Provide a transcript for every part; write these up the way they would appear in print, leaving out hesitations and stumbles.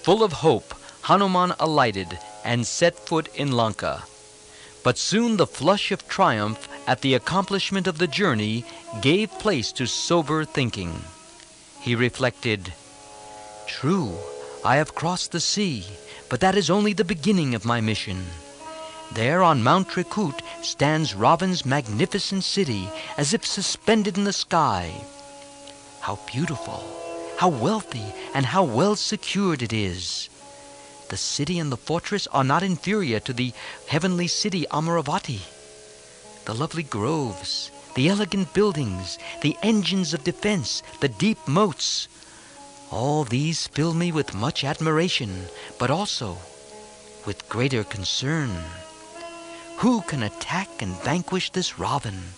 Full of hope, Hanuman alighted and set foot in Lanka. But soon the flush of triumph at the accomplishment of the journey gave place to sober thinking. He reflected, "True, I have crossed the sea, but that is only the beginning of my mission. There on Mount Trikut stands Ravan's magnificent city, as if suspended in the sky. How beautiful, how wealthy, and how well secured it is. The city and the fortress are not inferior to the heavenly city Amaravati. The lovely groves, the elegant buildings, the engines of defense, the deep moats, all these fill me with much admiration, but also with greater concern. Who can attack and vanquish this Ravan?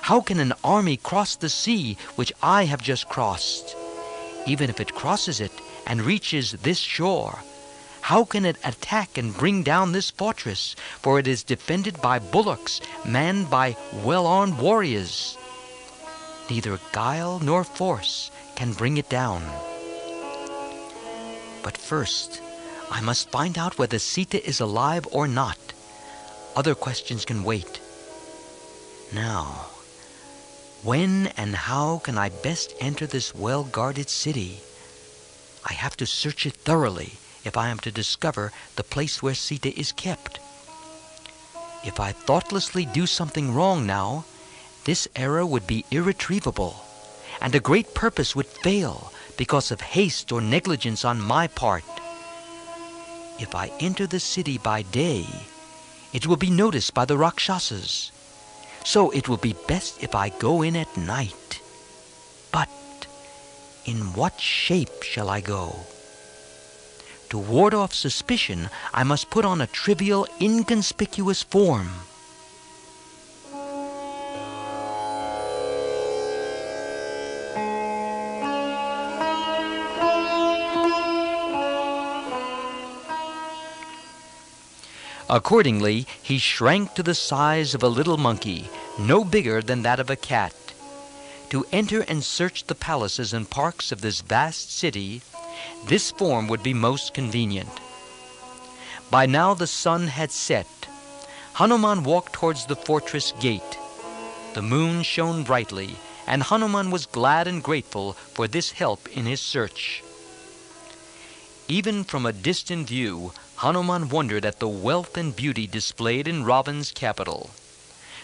How can an army cross the sea which I have just crossed? Even if it crosses it and reaches this shore, how can it attack and bring down this fortress? For it is defended by bullocks manned by well-armed warriors. Neither guile nor force can bring it down. But first, I must find out whether Sita is alive or not. Other questions can wait. Now, when and how can I best enter this well-guarded city? I have to search it thoroughly if I am to discover the place where Sita is kept. If I thoughtlessly do something wrong now, this error would be irretrievable, and a great purpose would fail because of haste or negligence on my part. If I enter the city by day, it will be noticed by the Rakshasas. So it will be best if I go in at night. But in what shape shall I go? To ward off suspicion, I must put on a trivial, inconspicuous form. Accordingly, he shrank to the size of a little monkey, no bigger than that of a cat. To enter and search the palaces and parks of this vast city, this form would be most convenient. By now the sun had set. Hanuman walked towards the fortress gate. The moon shone brightly, and Hanuman was glad and grateful for this help in his search. Even from a distant view, Hanuman wondered at the wealth and beauty displayed in Ravan's capital.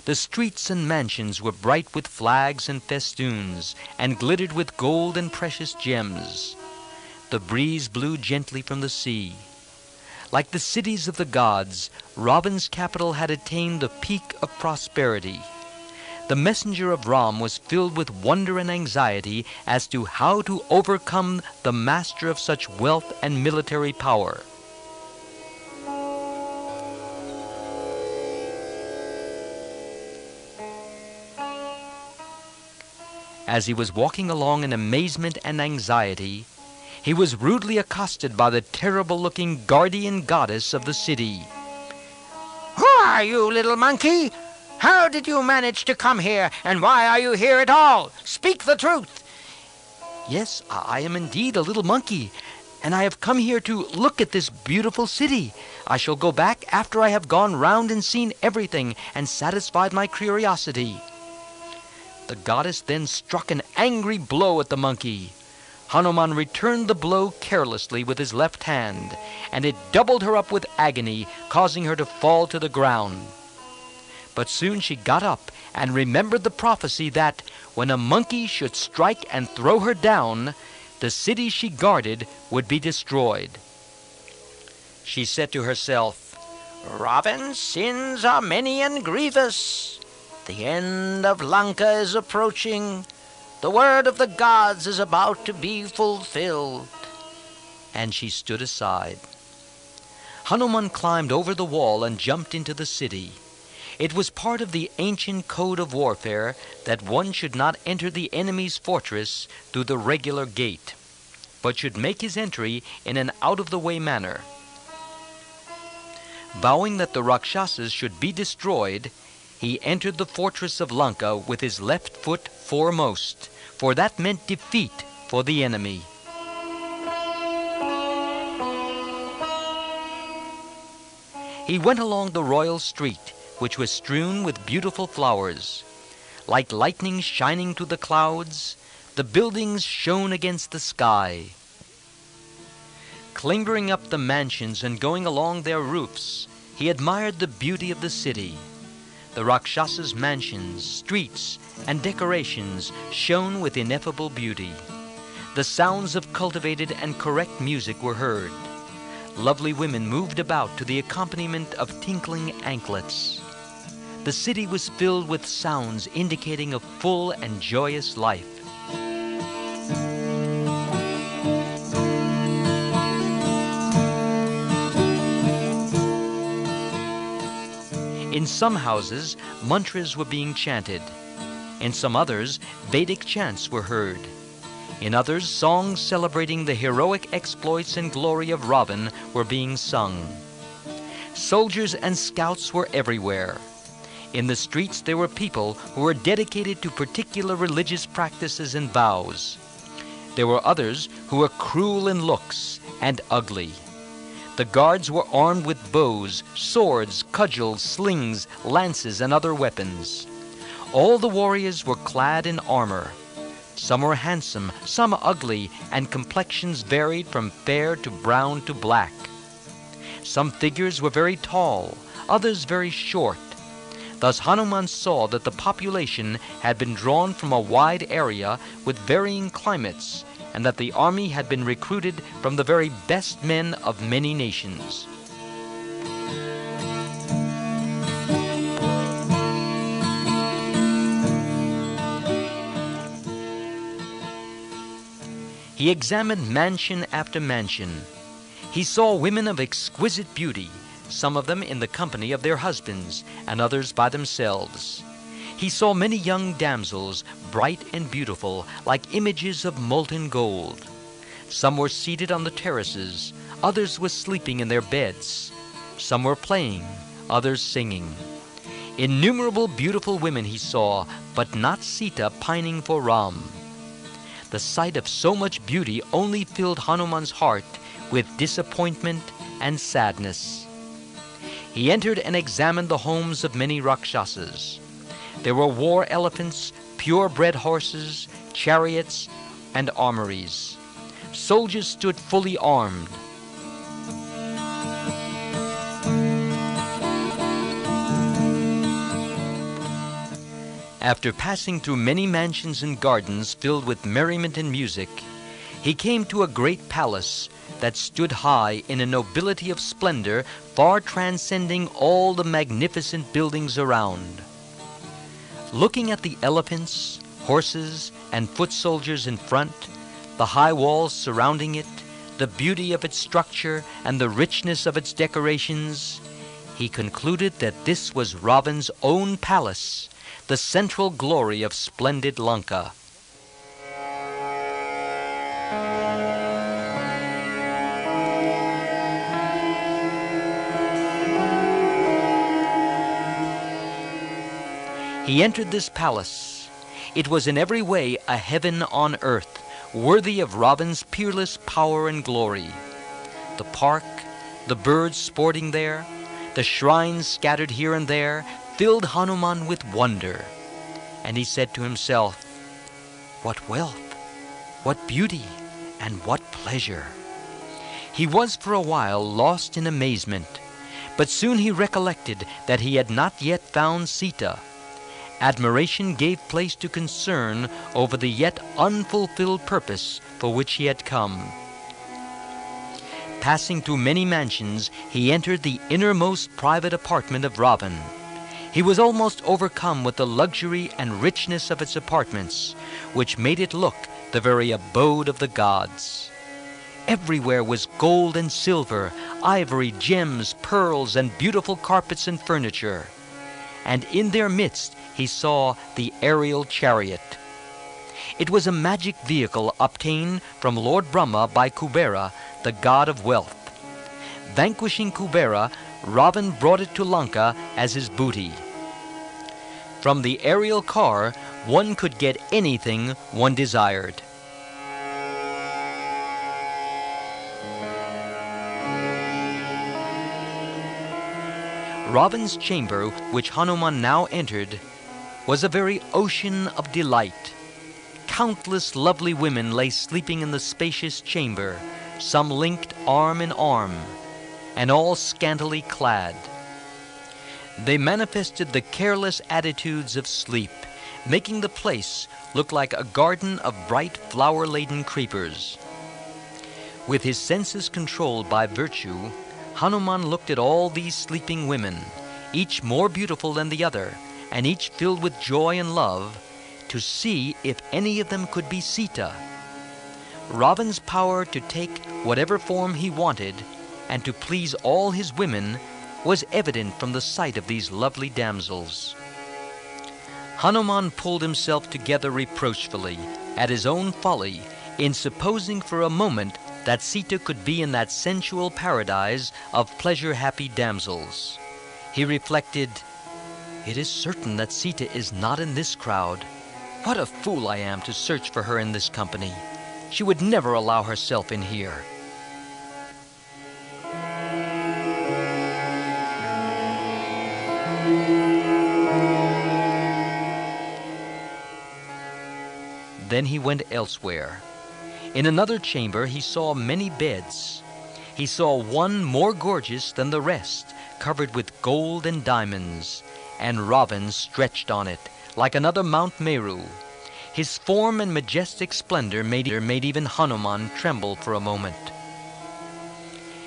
The streets and mansions were bright with flags and festoons, and glittered with gold and precious gems. The breeze blew gently from the sea. Like the cities of the gods, Ravan's capital had attained the peak of prosperity. The messenger of Ram was filled with wonder and anxiety as to how to overcome the master of such wealth and military power. As he was walking along in amazement and anxiety, he was rudely accosted by the terrible-looking guardian goddess of the city. "Who are you, little monkey? How did you manage to come here, and why are you here at all? Speak the truth." "Yes, I am indeed a little monkey, and I have come here to look at this beautiful city. I shall go back after I have gone round and seen everything and satisfied my curiosity." The goddess then struck an angry blow at the monkey. Hanuman returned the blow carelessly with his left hand, and it doubled her up with agony, causing her to fall to the ground. But soon she got up and remembered the prophecy that when a monkey should strike and throw her down, the city she guarded would be destroyed. She said to herself, "Ravan's sins are many and grievous. The end of Lanka is approaching. The word of the gods is about to be fulfilled." And she stood aside. Hanuman climbed over the wall and jumped into the city. It was part of the ancient code of warfare that one should not enter the enemy's fortress through the regular gate, but should make his entry in an out-of-the-way manner. Vowing that the Rakshasas should be destroyed, he entered the fortress of Lanka with his left foot foremost, for that meant defeat for the enemy. He went along the royal street, which was strewn with beautiful flowers. Like lightning shining through the clouds, the buildings shone against the sky. Clambering up the mansions and going along their roofs, he admired the beauty of the city. The Rakshasas' mansions, streets, and decorations shone with ineffable beauty. The sounds of cultivated and correct music were heard. Lovely women moved about to the accompaniment of tinkling anklets. The city was filled with sounds indicating a full and joyous life. In some houses, mantras were being chanted. In some others, Vedic chants were heard. In others, songs celebrating the heroic exploits and glory of Ravan were being sung. Soldiers and scouts were everywhere. In the streets there were people who were dedicated to particular religious practices and vows. There were others who were cruel in looks and ugly. The guards were armed with bows, swords, cudgels, slings, lances, and other weapons. All the warriors were clad in armor. Some were handsome, some ugly, and complexions varied from fair to brown to black. Some figures were very tall, others very short. Thus Hanuman saw that the population had been drawn from a wide area with varying climates, and that the army had been recruited from the very best men of many nations. He examined mansion after mansion. He saw women of exquisite beauty, some of them in the company of their husbands, and others by themselves. He saw many young damsels, bright and beautiful, like images of molten gold. Some were seated on the terraces, others were sleeping in their beds. Some were playing, others singing. Innumerable beautiful women he saw, but not Sita pining for Ram. The sight of so much beauty only filled Hanuman's heart with disappointment and sadness. He entered and examined the homes of many Rakshasas. There were war elephants, purebred horses, chariots, and armories. Soldiers stood fully armed. After passing through many mansions and gardens filled with merriment and music, he came to a great palace that stood high in a nobility of splendor far transcending all the magnificent buildings around. Looking at the elephants, horses, and foot soldiers in front, the high walls surrounding it, the beauty of its structure, and the richness of its decorations, he concluded that this was Ravan's own palace, the central glory of splendid Lanka. He entered this palace. It was in every way a heaven on earth, worthy of Ravan's peerless power and glory. The park, the birds sporting there, the shrines scattered here and there, filled Hanuman with wonder. And he said to himself, "What wealth, what beauty, and what pleasure!" He was for a while lost in amazement, but soon he recollected that he had not yet found Sita. Admiration gave place to concern over the yet unfulfilled purpose for which he had come. Passing through many mansions, he entered the innermost private apartment of Ravan. He was almost overcome with the luxury and richness of its apartments, which made it look the very abode of the gods. Everywhere was gold and silver, ivory, gems, pearls, and beautiful carpets and furniture. And in their midst he saw the aerial chariot. It was a magic vehicle obtained from Lord Brahma by Kubera, the god of wealth. Vanquishing Kubera, Ravan brought it to Lanka as his booty. From the aerial car, one could get anything one desired. Ravan's chamber, which Hanuman now entered, was a very ocean of delight. Countless lovely women lay sleeping in the spacious chamber, some linked arm in arm, and all scantily clad. They manifested the careless attitudes of sleep, making the place look like a garden of bright flower-laden creepers. With his senses controlled by virtue, Hanuman looked at all these sleeping women, each more beautiful than the other, and each filled with joy and love, to see if any of them could be Sita. Ravan's power to take whatever form he wanted and to please all his women was evident from the sight of these lovely damsels. Hanuman pulled himself together reproachfully at his own folly in supposing for a moment that Sita could be in that sensual paradise of pleasure-happy damsels. He reflected, "It is certain that Sita is not in this crowd. What a fool I am to search for her in this company. She would never allow herself in here." Then he went elsewhere. In another chamber he saw many beds. He saw one more gorgeous than the rest, covered with gold and diamonds, and Ravan stretched on it, like another Mount Meru. His form and majestic splendor made even Hanuman tremble for a moment.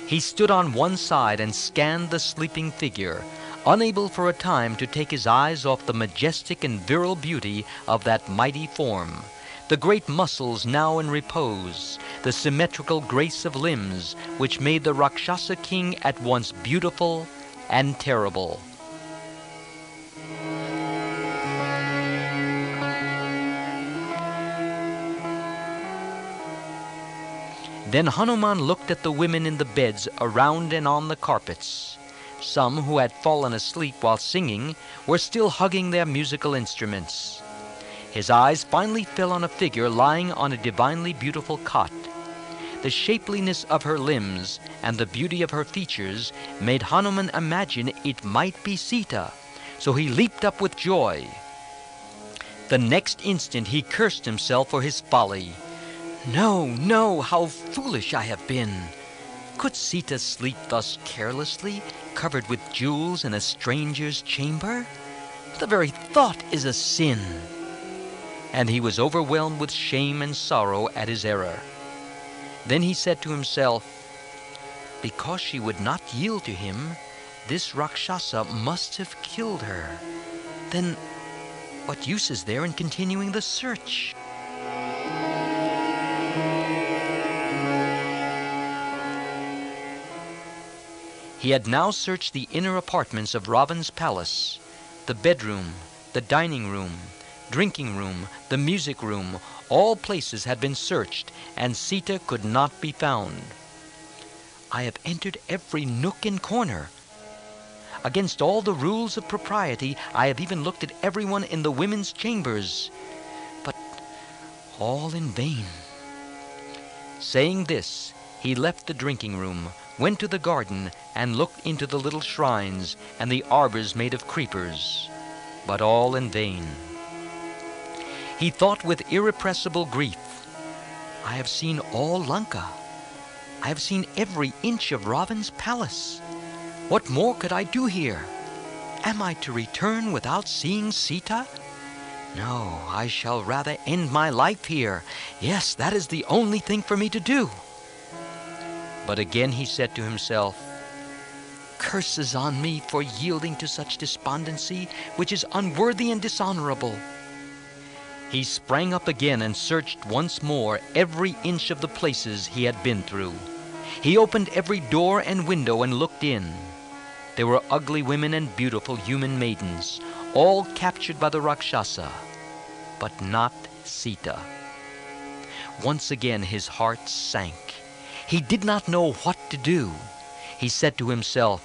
He stood on one side and scanned the sleeping figure, unable for a time to take his eyes off the majestic and virile beauty of that mighty form, the great muscles now in repose, the symmetrical grace of limbs which made the Rakshasa king at once beautiful and terrible. Then Hanuman looked at the women in the beds around and on the carpets. Some who had fallen asleep while singing were still hugging their musical instruments. His eyes finally fell on a figure lying on a divinely beautiful cot. The shapeliness of her limbs and the beauty of her features made Hanuman imagine it might be Sita, so he leaped up with joy. The next instant he cursed himself for his folly. "No, no, how foolish I have been! Could Sita sleep thus carelessly, covered with jewels in a stranger's chamber? The very thought is a sin." And he was overwhelmed with shame and sorrow at his error. Then he said to himself, "Because she would not yield to him, this Rakshasa must have killed her. Then what use is there in continuing the search?" He had now searched the inner apartments of Ravan's palace, the bedroom, the dining room, drinking room, the music room. All places had been searched, and Sita could not be found. "I have entered every nook and corner. Against all the rules of propriety, I have even looked at everyone in the women's chambers, but all in vain." Saying this, he left the drinking room, went to the garden, and looked into the little shrines and the arbors made of creepers, but all in vain. He thought with irrepressible grief, "I have seen all Lanka. I have seen every inch of Ravan's palace. What more could I do here? Am I to return without seeing Sita? No, I shall rather end my life here. Yes, that is the only thing for me to do." But again he said to himself, "Curses on me for yielding to such despondency, which is unworthy and dishonorable." He sprang up again and searched once more every inch of the places he had been through. He opened every door and window and looked in. There were ugly women and beautiful human maidens, all captured by the Rakshasa, but not Sita. Once again his heart sank. He did not know what to do. He said to himself,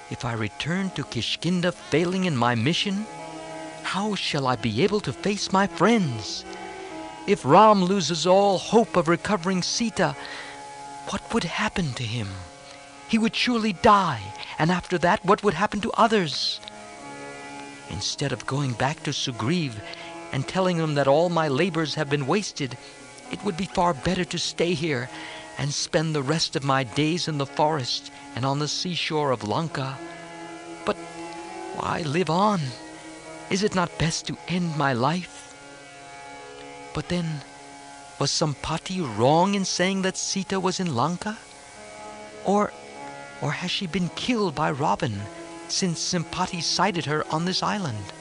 "If I return to Kishkinda failing in my mission, how shall I be able to face my friends? If Ram loses all hope of recovering Sita, what would happen to him? He would surely die, and after that, what would happen to others? Instead of going back to Sugriv and telling him that all my labors have been wasted, it would be far better to stay here and spend the rest of my days in the forest and on the seashore of Lanka. But why live on? Is it not best to end my life? But then, was Sampati wrong in saying that Sita was in Lanka? Or has she been killed by Ravan, since Sampati sighted her on this island?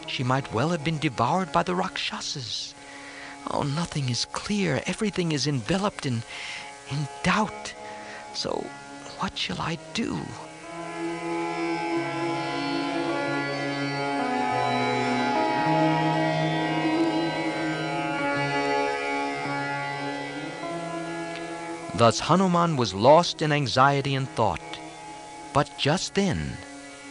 She might well have been devoured by the Rakshasas. Oh, nothing is clear. Everything is enveloped in doubt. So, what shall I do? Thus Hanuman was lost in anxiety and thought. But just then,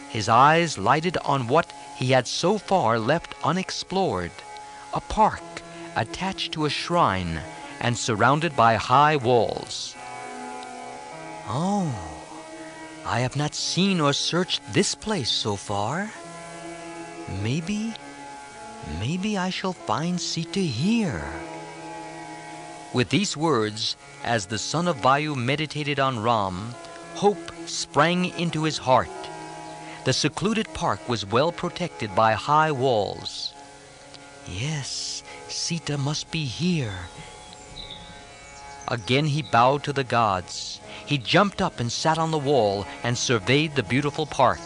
his eyes lighted on what he had so far left unexplored, a park attached to a shrine and surrounded by high walls. Oh, I have not seen or searched this place so far. Maybe I shall find Sita here. With these words, as the son of Vayu meditated on Ram, hope sprang into his heart. The secluded park was well protected by high walls. Yes, Sita must be here. Again he bowed to the gods. He jumped up and sat on the wall and surveyed the beautiful park.